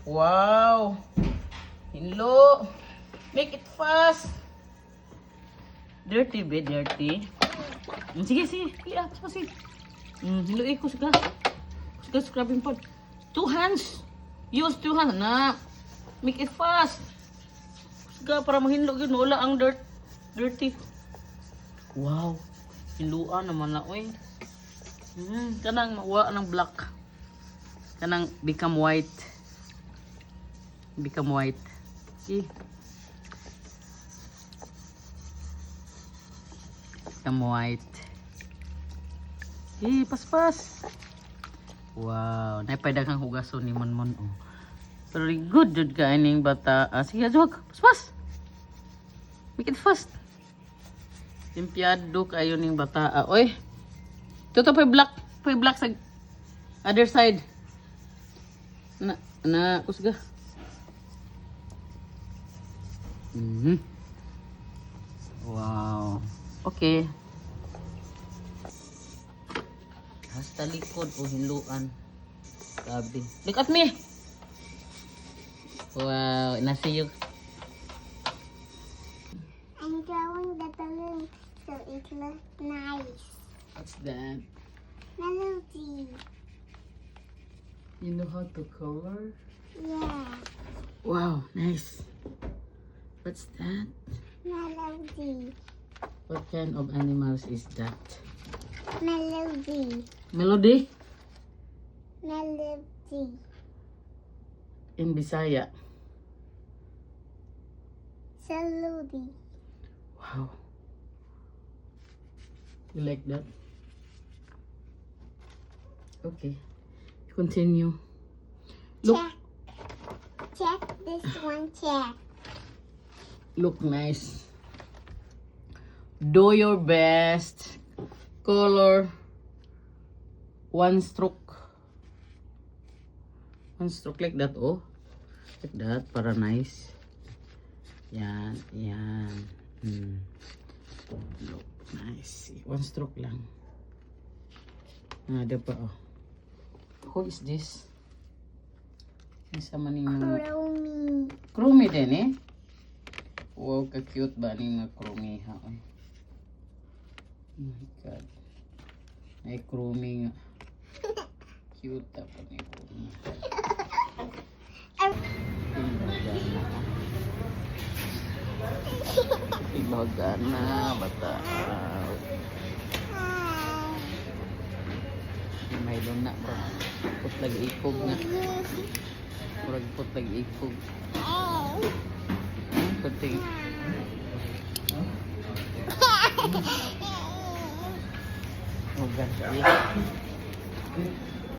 Wow. Hinlo. Make it fast. Dirty be, dirty. Sige, sige. Lihat, sige. Hinlo ko suga. Suga scrubbing pod. 2 hands. Use 2 hands na. Make it fast. Suga para mahinlo yun. Wala ang dirty. Wow. Hinluan naman na, oy. Kanang mawa ng black. Kanang become white. Become white. See? Become white. Eh, paspas. Wow, naipay daghang hugason ni Monmon. Oh. Very good jud ka ining bata. Sige, jog. Paspas. Make it fast. Limpiado kayo ning bata. Oy. Tuto pa black sa other side. Kusga. Wow. Okay. Hasta likod o hinluan. Sabi. Look at me. Wow, nasi you. I'm drawing the balloon so it looks nice. What's that? Melody. You know how to color? Yeah. Wow, nice. What's that? Melody. What kind of animals is that? Melody. Melody? Melody. In Bisaya. Saludi. Wow. You like that? Okay. Continue. Look. Check. Check this one, check. Look nice. Do your best. Color. One stroke. One stroke like that, oh. Like that, para nice. Yan, yan. Look nice. One stroke lang. Ada pa, oh. Who is this? Isa man yung mga... Chromie. Chromie din, eh? Wow, ka-cute ba ni mga chromie, ha? Oh my God. Ay, chromie nga. Cute pa ni chromie. Ibagana, bata. May doon na ba? Put lagi ikog na. Murag put lagi ikog. Penting. Oh, ganti.